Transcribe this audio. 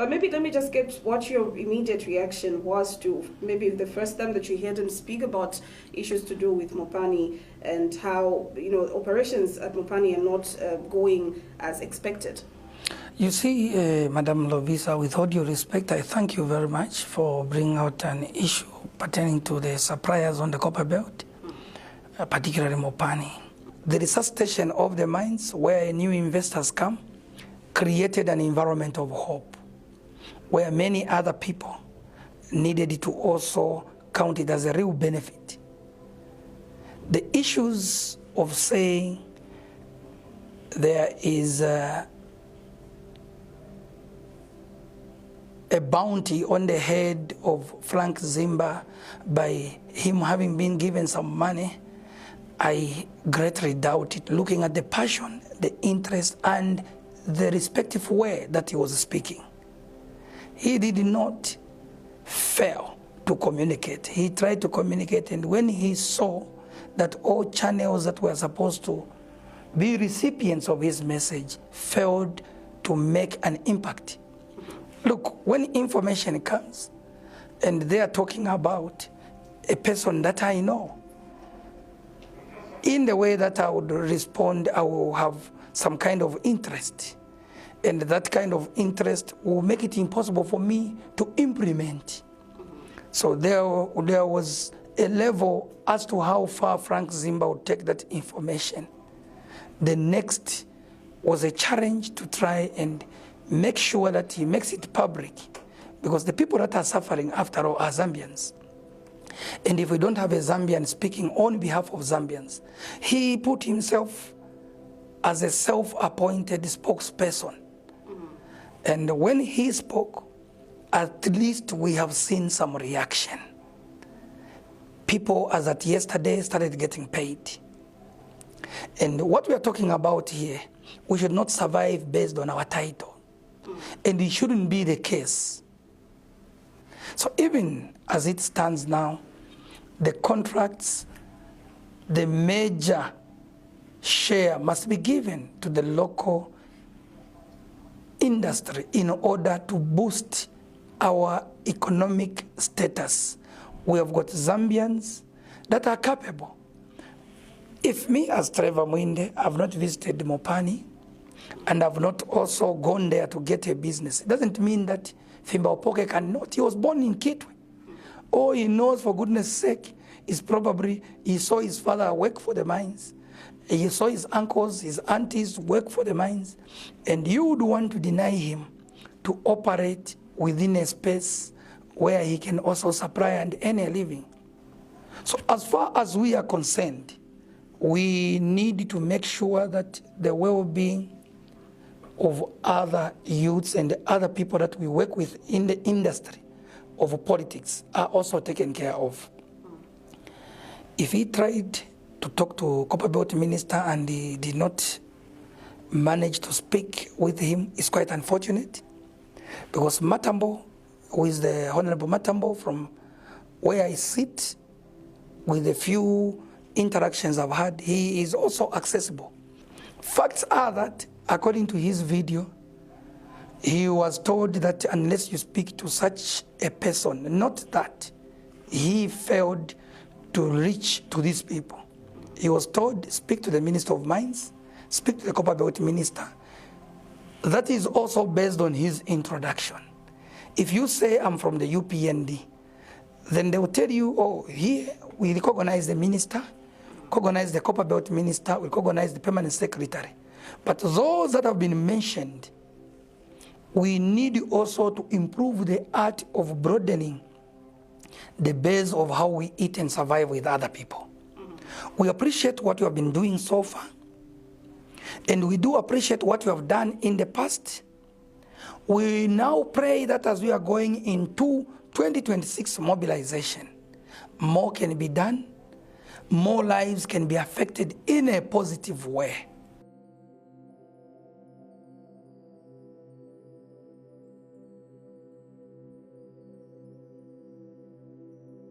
But maybe let me just get what your immediate reaction was to maybe the first time that you heard him speak about issues to do with MOPANI and how, you know, operations at MOPANI are not going as expected. You see, Madam Lovisa, with all due respect, I thank you very much for bringing out an issue pertaining to the suppliers on the copper belt, particularly MOPANI. The resuscitation of the mines where new investors come created an environment of hope, where many other people needed to also count it as a real benefit. The issues of saying there is a bounty on the head of Frank Zimba by him having been given some money, I greatly doubt it, looking at the passion, the interest, and the respectful way that he was speaking. He did not fail to communicate. He tried to communicate, and when he saw that all channels that were supposed to be recipients of his message failed to make an impact. Look, when information comes and they are talking about a person that I know, in the way that I would respond, I will have some kind of interest. And that kind of interest will make it impossible for me to implement. So there was a level as to how far Frank Zimba would take that information. The next was a challenge to try and make sure that he makes it public, because the people that are suffering, after all, are Zambians. And if we don't have a Zambian speaking on behalf of Zambians, he put himself as a self-appointed spokesperson. And when he spoke, at least we have seen some reaction. People, as at yesterday, started getting paid. And what we are talking about here, we should not survive based on our title. And it shouldn't be the case. So even as it stands now, the contracts, the major share must be given to the local industry in order to boost our economic status. We have got Zambians that are capable. If me as Trevor Mwiinde have not visited MOPANI and have not also gone there to get a business, it doesn't mean that FIMBA UPOKE cannot. He was born in Kitwe. All he knows, for goodness sake, is probably he saw his father work for the mines. He saw his uncles, his aunties work for the mines, and you would want to deny him to operate within a space where he can also supply and earn a living. So as far as we are concerned, we need to make sure that the well-being of other youths and other people that we work with in the industry of politics are also taken care of. If he tried to talk to Copperbelt Minister and he did not manage to speak with him, it's quite unfortunate, because Matambo, who is the Honorable Matambo, from where I sit, with the few interactions I've had, he is also accessible. Facts are that, according to his video, he was told that unless you speak to such a person, not that he failed to reach to these people. He was told, speak to the Minister of Mines, speak to the Copperbelt Minister. That is also based on his introduction. If you say I'm from the UPND, then they will tell you, oh, here we recognize the minister, recognize the Copperbelt Minister, we recognize the Permanent Secretary. But those that have been mentioned, we need also to improve the art of broadening the base of how we eat and survive with other people. We appreciate what you have been doing so far, and we do appreciate what you have done in the past. We now pray that as we are going into 2026 mobilization, more can be done, more lives can be affected in a positive way.